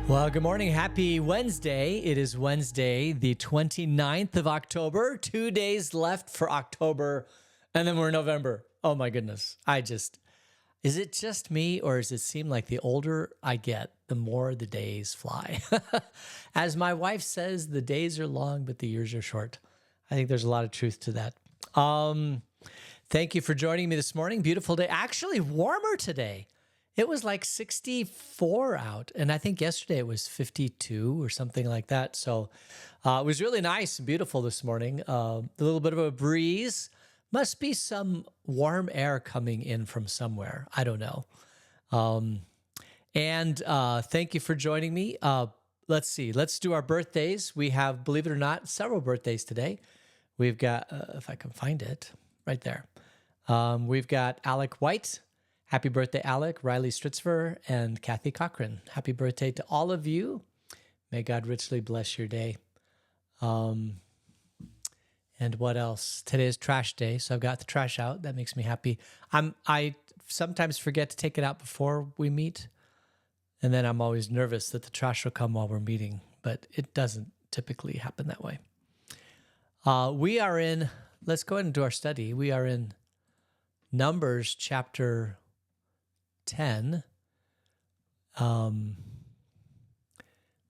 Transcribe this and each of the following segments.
Well, good morning. Happy Wednesday. It is Wednesday, the 29th of October. 2 days left for October, and then we're in November. Oh my goodness. Is it just me, or does it seem like the older I get, the more the days fly? As my wife says, the days are long, but the years are short. I think there's a lot of truth to that. Thank you for joining me this morning. Beautiful day. Actually, warmer today. It was like 64 out, and I think yesterday it was 52 or something like that. So it was really nice and beautiful this morning. A little bit of a breeze. Must be some warm air coming in from somewhere. I don't know. Thank you for joining me. Let's see. Let's do our birthdays. We have, believe it or not, several birthdays today. We've got, if I can find it, right there. We've got Alec White. Happy birthday, Alec, Riley Stritzfer, and Kathy Cochran. Happy birthday to all of you. May God richly bless your day. And what else? Today is trash day, so I've got the trash out. That makes me happy. I sometimes forget to take it out before we meet, and then I'm always nervous that the trash will come while we're meeting, but it doesn't typically happen that way. Let's go ahead and do our study. We are in Numbers chapter 10.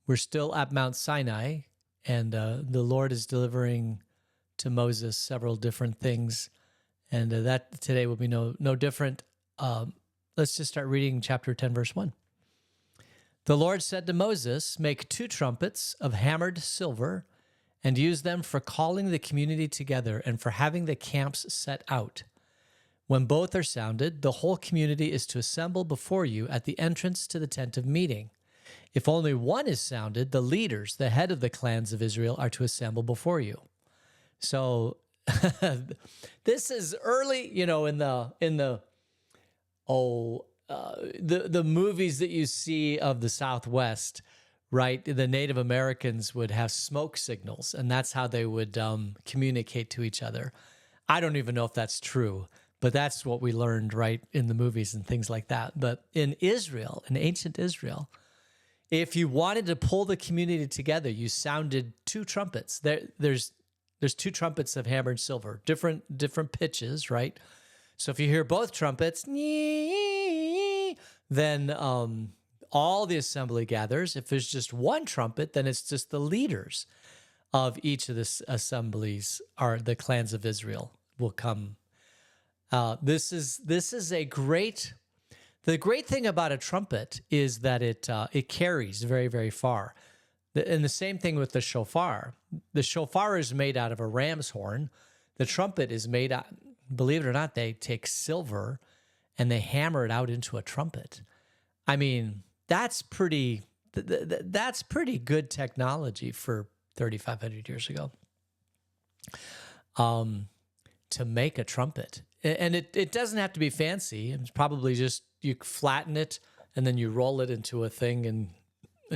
We're still at Mount Sinai, and the Lord is delivering to Moses several different things, and that today will be no different. Let's just start reading chapter 10, verse 1. The Lord said to Moses, "Make 2 trumpets of hammered silver and use them for calling the community together and for having the camps set out. When both are sounded, the whole community is to assemble before you at the entrance to the tent of meeting. If only one is sounded, the leaders, the head of the clans of Israel, are to assemble before you." So this is early, in the movies that you see of the Southwest, right? The Native Americans would have smoke signals, and that's how they would communicate to each other. I don't even know if that's true, but that's what we learned, right, in the movies and things like that. But in Israel, in ancient Israel, if you wanted to pull the community together, you sounded 2 trumpets. There's 2 trumpets of hammered silver, different pitches, right? So if you hear both trumpets, then all the assembly gathers. If there's just one trumpet, then it's just the leaders of each of the assemblies, are the clans of Israel, will come. This is the great thing about a trumpet is that it carries very, very far. And the same thing with the shofar. The shofar is made out of a ram's horn. The trumpet is made out, believe it or not, they take silver and they hammer it out into a trumpet. I mean, that's pretty good technology for 3,500 years ago. To make a trumpet. And it doesn't have to be fancy. It's probably just you flatten it and then you roll it into a thing and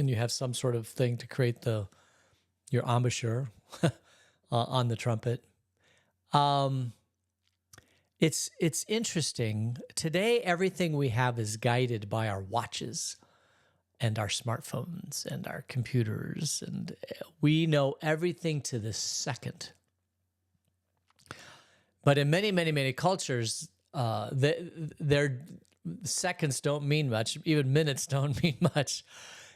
you have some sort of thing to create your embouchure on the trumpet. It's interesting. Today, everything we have is guided by our watches and our smartphones and our computers, and we know everything to the second. But in many, many, many cultures, their seconds don't mean much. Even minutes don't mean much.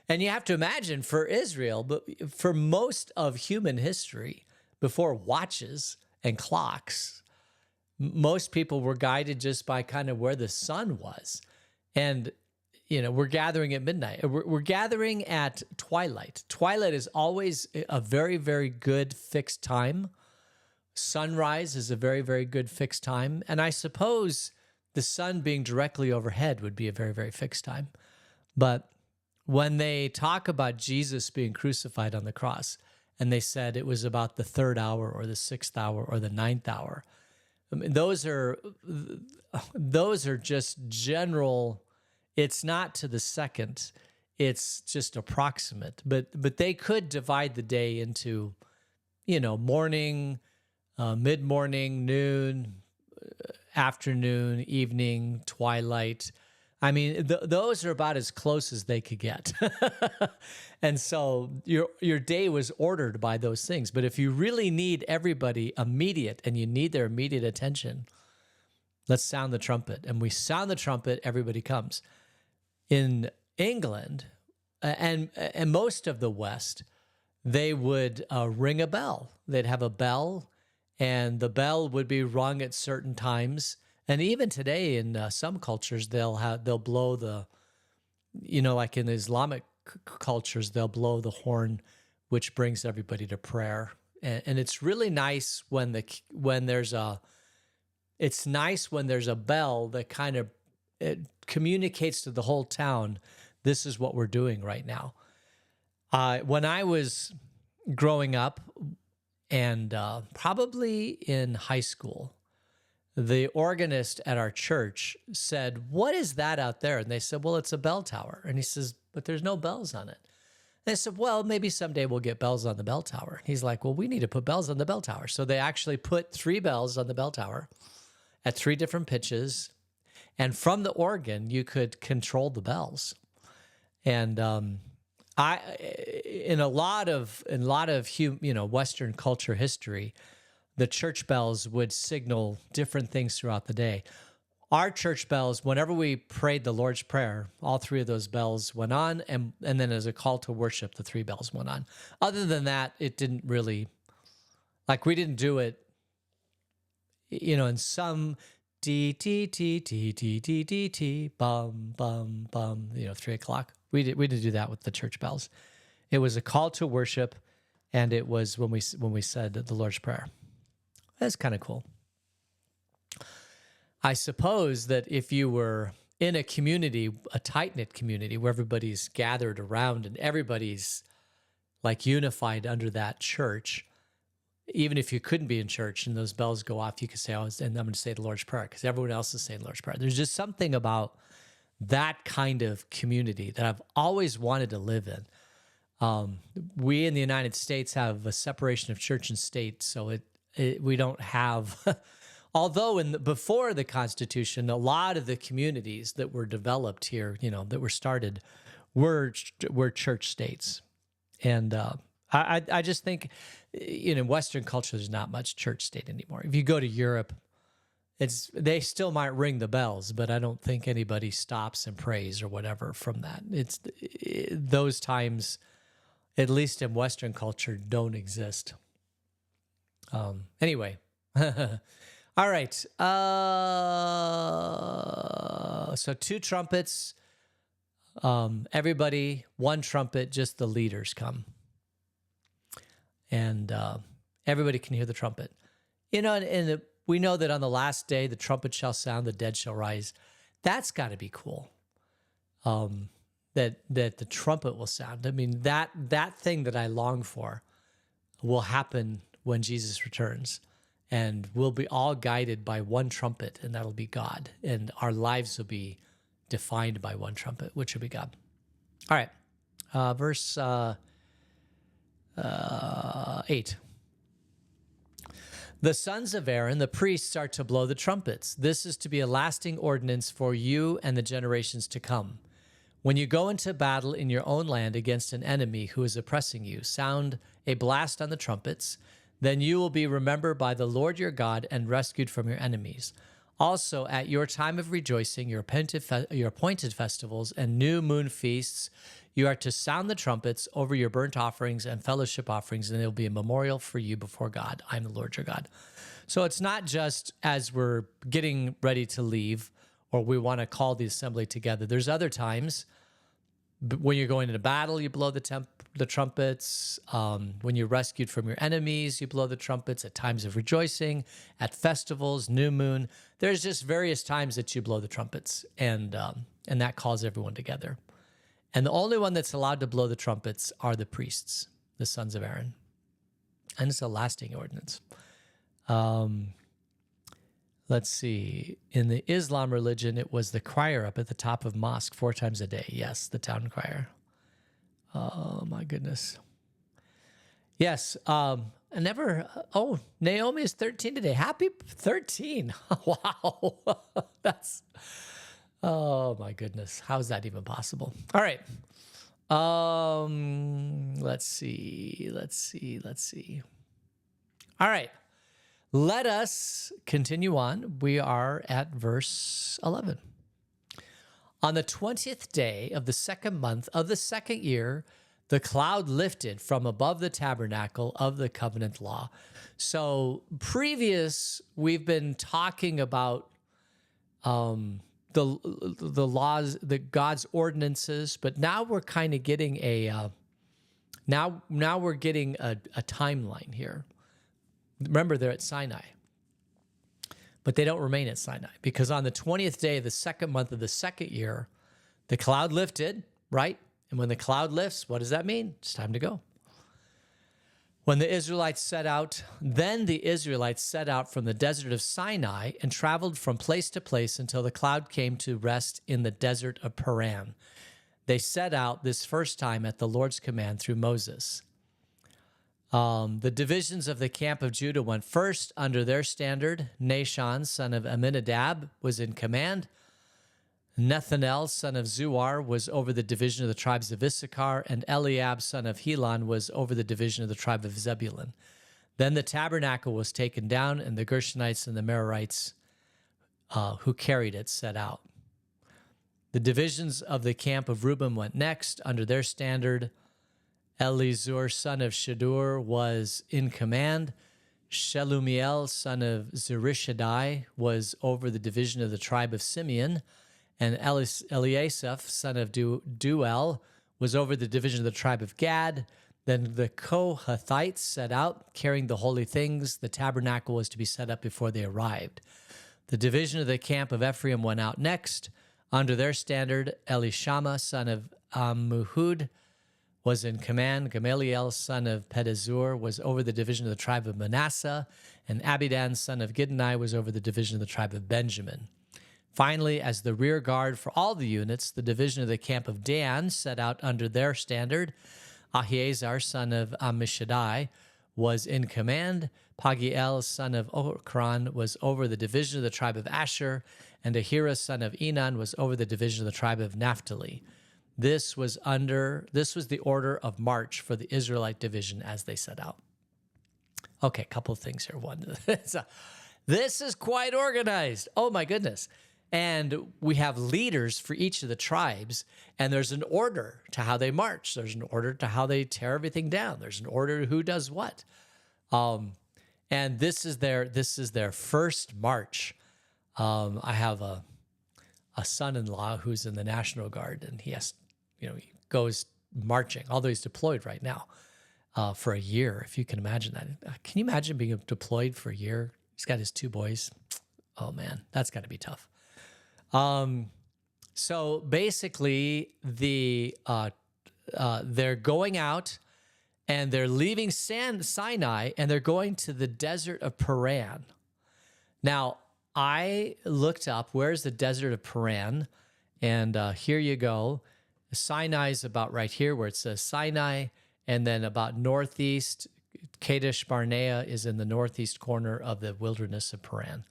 And you have to imagine for Israel, but for most of human history, before watches and clocks, most people were guided just by kind of where the sun was. And, we're gathering at midnight. We're gathering at twilight. Twilight is always a very, very good fixed time. Sunrise is a very, very good fixed time. And I suppose the sun being directly overhead would be a very, very fixed time. But when they talk about Jesus being crucified on the cross, and they said it was about the 3rd hour or the 6th hour or the 9th hour, I mean, those are just general. It's not to the second. It's just approximate. But they could divide the day into, morning, mid-morning, noon, afternoon, evening, twilight. I mean, those are about as close as they could get. And so your day was ordered by those things. But if you really need everybody immediate and you need their immediate attention, let's sound the trumpet. And we sound the trumpet, everybody comes. In England and most of the West, they would ring a bell. They'd have a bell, and the bell would be rung at certain times. And even today, in some cultures, they'll blow the, like in the Islamic cultures, they'll blow the horn, which brings everybody to prayer. And it's really nice when there's a bell that kind of it communicates to the whole town, this is what we're doing right now. When I was growing up and probably in high school, the organist at our church said, "What is that out there?" And they said, "Well, it's a bell tower." And he says, "But there's no bells on it." And I said, "Well, maybe someday we'll get bells on the bell tower." He's like, "Well, we need to put bells on the bell tower." So they actually put 3 bells on the bell tower at 3 different pitches. And from the organ, you could control the bells. And in a lot of Western culture history, the church bells would signal different things throughout the day. Our church bells, whenever we prayed the Lord's Prayer, all 3 of those bells went on, and then as a call to worship, the 3 bells went on. Other than that, it didn't really, we didn't do it, in some D, T, T, T, T, T, T, T, bum, bum, bum, 3 o'clock. We didn't do that with the church bells. It was a call to worship, and it was when we said the Lord's Prayer. That's kind of cool. I suppose that if you were in a community, a tight-knit community, where everybody's gathered around and everybody's unified under that church, even if you couldn't be in church and those bells go off, you could say, "Oh, and I'm going to say the Lord's Prayer," because everyone else is saying the Lord's Prayer. There's just something about that kind of community that I've always wanted to live in. We in the United States have a separation of church and state, so we don't have. Although before the Constitution, a lot of the communities that were developed here, that were started, were church states, and I just think, in Western culture, there's not much church state anymore. If you go to Europe, they still might ring the bells, but I don't think anybody stops and prays or whatever from that. Those times, at least in Western culture, don't exist. Anyway, all right. So 2 trumpets, everybody, 1 trumpet, just the leaders come. And everybody can hear the trumpet. And we know that on the last day, the trumpet shall sound, the dead shall rise. That's got to be cool. That the trumpet will sound. I mean, that thing that I long for will happen when Jesus returns. And we'll be all guided by 1 trumpet, and that'll be God. And our lives will be defined by 1 trumpet, which will be God. All right. Verse 8. The sons of Aaron, the priests, are to blow the trumpets. This is to be a lasting ordinance for you and the generations to come. When you go into battle in your own land against an enemy who is oppressing you, sound a blast on the trumpets. Then you will be remembered by the Lord your God and rescued from your enemies. Also, at your time of rejoicing, your appointed festivals and new moon feasts, you are to sound the trumpets over your burnt offerings and fellowship offerings, and it will be a memorial for you before God. I'm the Lord your God. So it's not just as we're getting ready to leave or we want to call the assembly together. There's other times when you're going into battle, you blow the trumpets. When you're rescued from your enemies, you blow the trumpets. At times of rejoicing, at festivals, new moon. There's just various times that you blow the trumpets, and that calls everyone together. And the only one that's allowed to blow the trumpets are the priests, the sons of Aaron. And it's a lasting ordinance. Let's see. In the Islam religion, it was the crier up at the top of mosque 4 times a day. Yes, the town crier. Oh, my goodness. Yes. Naomi is 13 today. Happy 13. Wow. Oh my goodness. How is that even possible? All right. Let's see. All right. Let us continue on. We are at verse 11. On the 20th day of the second month of the second year, the cloud lifted from above the tabernacle of the covenant law. So we've been talking about the laws, the God's ordinances, but now we're kind of getting now we're getting a timeline here. Remember, they're at Sinai, but they don't remain at Sinai, because on the 20th day of the second month of the second year, the cloud lifted, right? And when the cloud lifts, what does that mean? It's time to go. When the Israelites set out, then the Israelites set out from the desert of Sinai and traveled from place to place until the cloud came to rest in the desert of Paran. They set out this first time at the Lord's command through Moses. The divisions of the camp of Judah went first under their standard. Nahshon, son of Amminadab, was in command. Nethanel, son of Zuar, was over the division of the tribes of Issachar, and Eliab, son of Helon, was over the division of the tribe of Zebulun. Then the tabernacle was taken down, and the Gershonites and the Merarites who carried it set out. The divisions of the camp of Reuben went next under their standard. Elizur, son of Shadur, was in command. Shelumiel, son of Zurishaddai, was over the division of the tribe of Simeon. And Eliasaph, son of Duel, was over the division of the tribe of Gad. Then the Kohathites set out, carrying the holy things. The tabernacle was to be set up before they arrived. The division of the camp of Ephraim went out next. Under their standard, Elishama, son of Ammuhud, was in command. Gamaliel, son of Pedazur, was over the division of the tribe of Manasseh. And Abidan, son of Gidoni, was over the division of the tribe of Benjamin. Finally, as the rear guard for all the units, the division of the camp of Dan set out under their standard. Ahiezer, son of Ammishaddai, was in command. Pagiel, son of Ochran, was over the division of the tribe of Asher. And Ahira, son of Enan, was over the division of the tribe of Naphtali. This was the order of march for the Israelite division as they set out. Okay, a couple of things here. One, this is quite organized. Oh my goodness. And we have leaders for each of the tribes, and there's an order to how they march. There's an order to how they tear everything down. There's an order to who does what. And this is their first march. I have a son-in-law who's in the National Guard, and he goes marching, although he's deployed right now for a year, if you can imagine that. Can you imagine being deployed for a year? He's got his 2 boys. Oh man, that's got to be tough. So basically, they're going out and they're leaving Sinai and they're going to the desert of Paran. Now, I looked up where's the desert of Paran, and here you go. Sinai is about right here where it says Sinai, and then about northeast, Kadesh Barnea is in the northeast corner of the wilderness of Paran.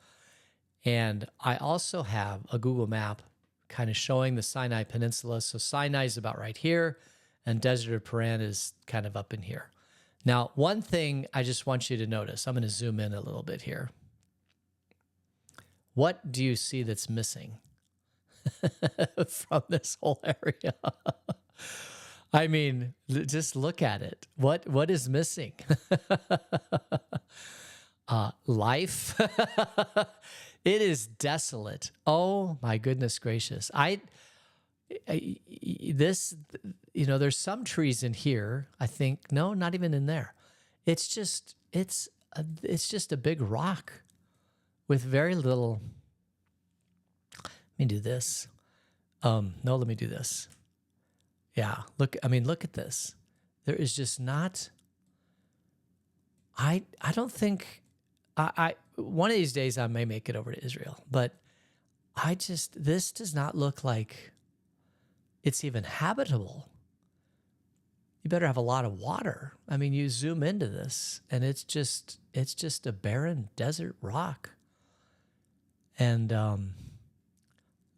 And I also have a Google map kind of showing the Sinai Peninsula. So Sinai is about right here, and Desert of Paran is kind of up in here. Now, one thing I just want you to notice, I'm going to zoom in a little bit here. What do you see that's missing from this whole area? I mean, just look at it. What is missing? Life. It is desolate. Oh my goodness gracious. There's some trees in here. I think, no, not even in there. It's just a big rock with very little. Let me do this. No, let me do this. Yeah, look at this. There is just not, I don't think, one of these days I may make it over to Israel, but this does not look like it's even habitable. You better have a lot of water. I mean, you zoom into this and it's just a barren desert rock. And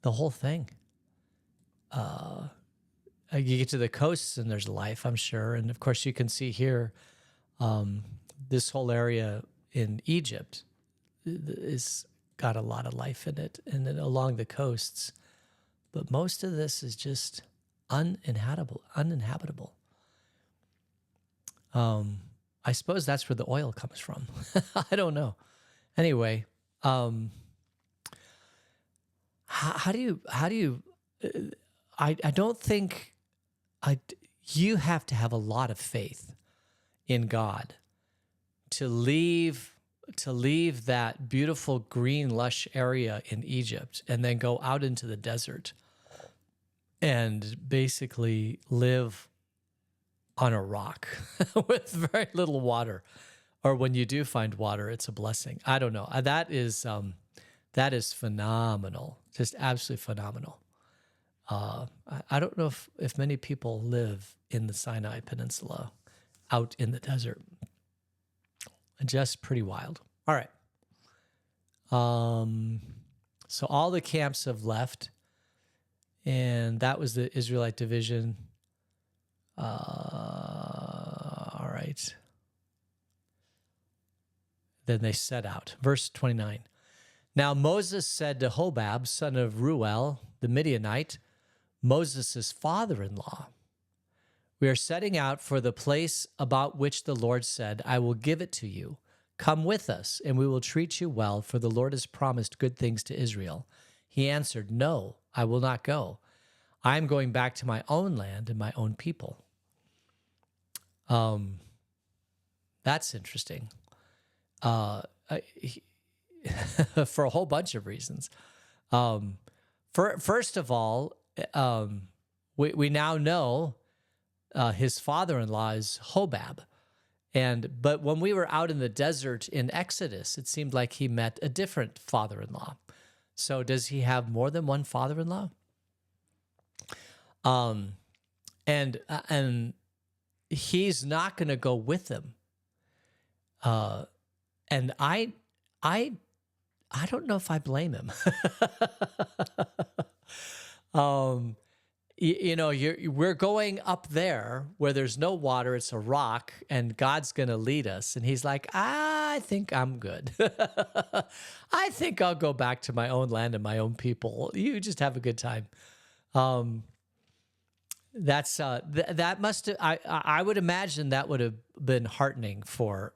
the whole thing. You get to the coasts and there's life, I'm sure. And of course, you can see here, this whole area in Egypt is got a lot of life in it, and then along the coasts. But most of this is just uninhabitable. I suppose that's where the oil comes from. I don't know. Anyway, how do you? I don't think you have to have a lot of faith in God to leave that beautiful green lush area in Egypt and then go out into the desert and basically live on a rock with very little water. Or when you do find water, it's a blessing. I don't know. That is phenomenal. Just absolutely phenomenal. I don't know if many people live in the Sinai Peninsula out in the desert. Just pretty wild. All right. So all the camps have left, and that was the Israelite division. All right. Then they set out. Verse 29. Now Moses said to Hobab, son of Ruel, the Midianite, Moses' father-in-law, we are setting out for the place about which the Lord said, I will give it to you. Come with us, and we will treat you well, for the Lord has promised good things to Israel. He answered, no, I will not go. I am going back to my own land and my own people. That's interesting. For a whole bunch of reasons. First of all, we now know his father-in-law is Hobab. But when we were out in the desert in Exodus, it seemed like he met a different father-in-law. So does he have more than one father-in-law? And he's not going to go with them. And I don't know if I blame him. We're going up there where there's no water, it's a rock, and God's going to lead us. And he's like, I think I'm good. I think I'll go back to my own land and my own people. You just have a good time. That must have, I would imagine that would have been heartening for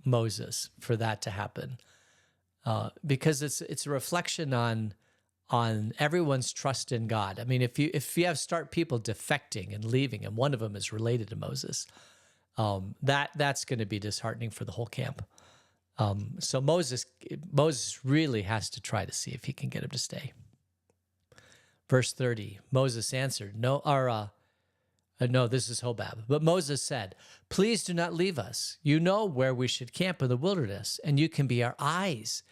Moses for that to happen. Because it's a reflection on everyone's trust in God. I mean, if you have people defecting and leaving, and one of them is related to Moses, that's going to be disheartening for the whole camp. So Moses really has to try to see if he can get him to stay. Verse 30, Moses answered, no, this is Hobab. But Moses said, please do not leave us. You know where we should camp in the wilderness, and you can be our eyes.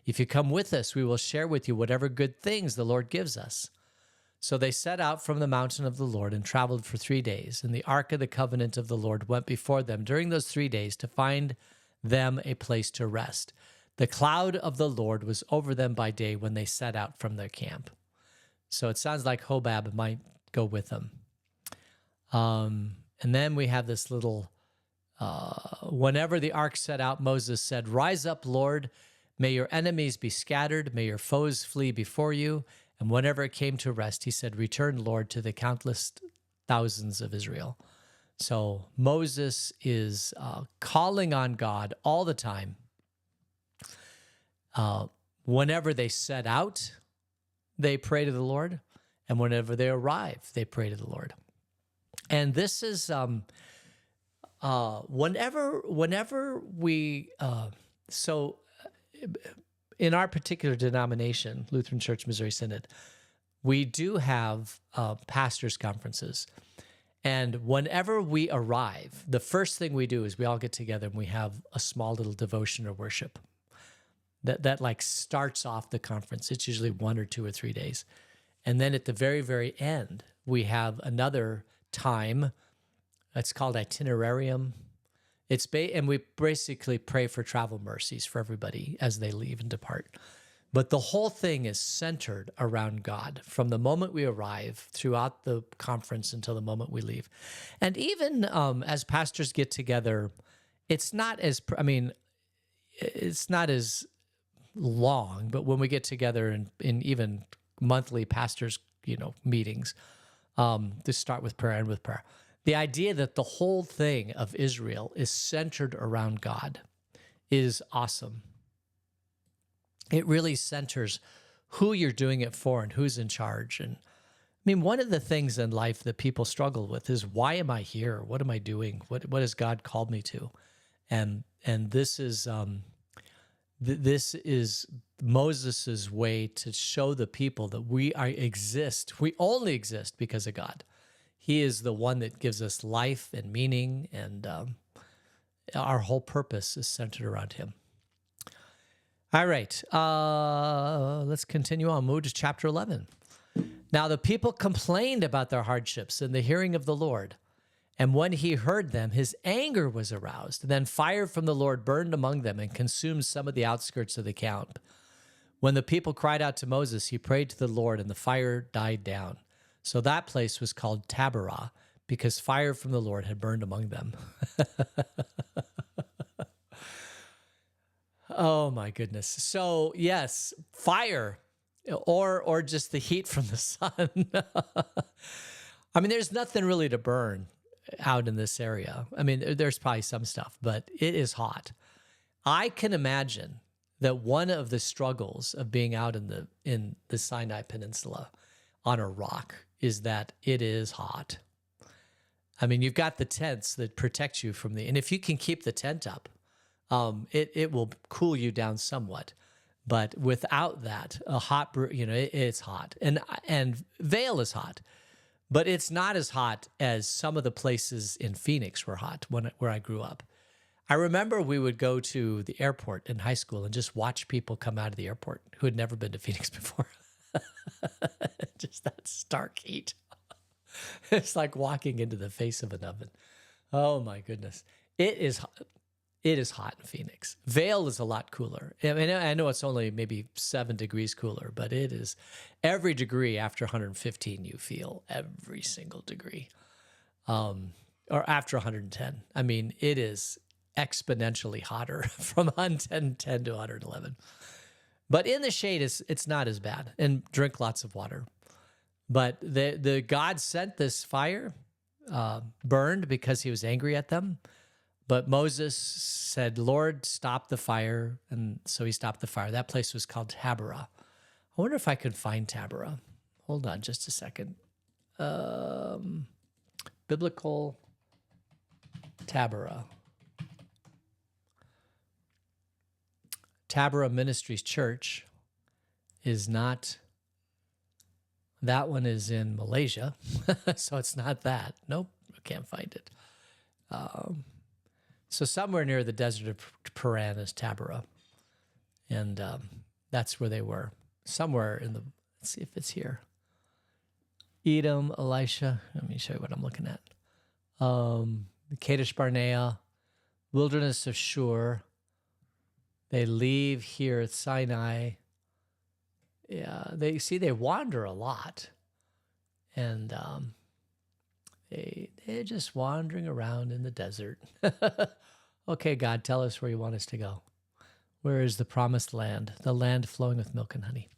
If you come with us, we will share with you whatever good things the Lord gives us. So they set out from the mountain of the Lord and traveled for 3 days. And the ark of the covenant of the Lord went before them during those 3 days to find them a place to rest. The cloud of the Lord was over them by day when they set out from their camp. So it sounds like Hobab might go with them. And then we have this little, whenever the ark set out, Moses said, rise up, Lord, may your enemies be scattered, may your foes flee before you. And whenever it came to rest, he said, return, Lord, to the countless thousands of Israel. So Moses is calling on God all the time. Whenever they set out, they pray to the Lord. And whenever they arrive, they pray to the Lord. And this is whenever we in our particular denomination, Lutheran Church Missouri Synod, we do have pastors' conferences. And whenever we arrive, the first thing we do is we all get together and we have a small little devotion or worship that like starts off the conference. It's usually 1 or 2 or 3 days. And then at the very, very end, we have another time. It's called itinerarium. And we basically pray for travel mercies for everybody as they leave and depart. But the whole thing is centered around God from the moment we arrive throughout the conference until the moment we leave. And even as pastors get together, it's not as, it's not as long, but when we get together in even monthly pastors, meetings, to start with prayer and with prayer, the idea that the whole thing of Israel is centered around God is awesome. It really centers who you're doing it for and who's in charge. And one of the things in life that people struggle with is, why am I here? What am I doing? What has God called me to? And this is Moses's way to show the people that we exist. We only exist because of God. He is the one that gives us life and meaning, and our whole purpose is centered around him. All right, let's continue on. Move to chapter 11. Now the people complained about their hardships in the hearing of the Lord. And when he heard them, his anger was aroused. Then fire from the Lord burned among them and consumed some of the outskirts of the camp. When the people cried out to Moses, he prayed to the Lord, and the fire died down. So that place was called Taberah, because fire from the Lord had burned among them. Oh my goodness. So yes, fire, or just the heat from the sun. There's nothing really to burn out in this area. There's probably some stuff, but it is hot. I can imagine that one of the struggles of being out in the Sinai Peninsula on a rock is that it is hot. You've got the tents that protect you from and if you can keep the tent up, it will cool you down somewhat. But without that, a hot, it's hot, and Vail is hot, but it's not as hot as some of the places in Phoenix were hot where I grew up. I remember we would go to the airport in high school and just watch people come out of the airport who had never been to Phoenix before. Just that stark heat. It's like walking into the face of an oven. Oh my goodness. It is hot in Phoenix. Vail is a lot cooler. I know it's only maybe 7 degrees cooler, but it is every degree after 115 you feel every single degree. Or after 110. It is exponentially hotter from 110 to 111. But in the shade, it's not as bad. And drink lots of water. But the God sent this fire, burned because he was angry at them. But Moses said, Lord, stop the fire. And so he stopped the fire. That place was called Taberah. I wonder if I could find Taberah. Hold on just a second. Biblical Taberah. Taberah Ministries Church is not, that one is in Malaysia, so it's not that. Nope, I can't find it. So somewhere near the desert of Paran is Taberah, and that's where they were. Somewhere in the, let's see if it's here. Edom, Elisha, let me show you what I'm looking at. Kadesh Barnea, wilderness of Shur. They leave here at Sinai. Yeah, they wander a lot. And they're just wandering around in the desert. Okay, God, tell us where you want us to go. Where is the promised land, the land flowing with milk and honey?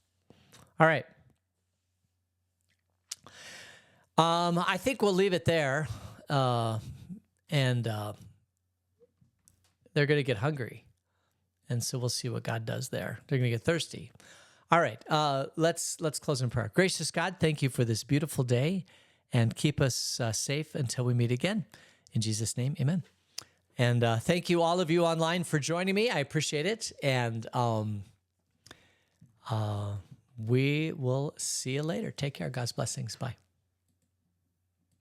All right. I think we'll leave it there. And they're going to get hungry. And so we'll see what God does there. They're going to get thirsty. All right, let's close in prayer. Gracious God, thank you for this beautiful day, and keep us safe until we meet again. In Jesus' name, amen. And thank you, all of you online, for joining me. I appreciate it. And we will see you later. Take care. God's blessings. Bye.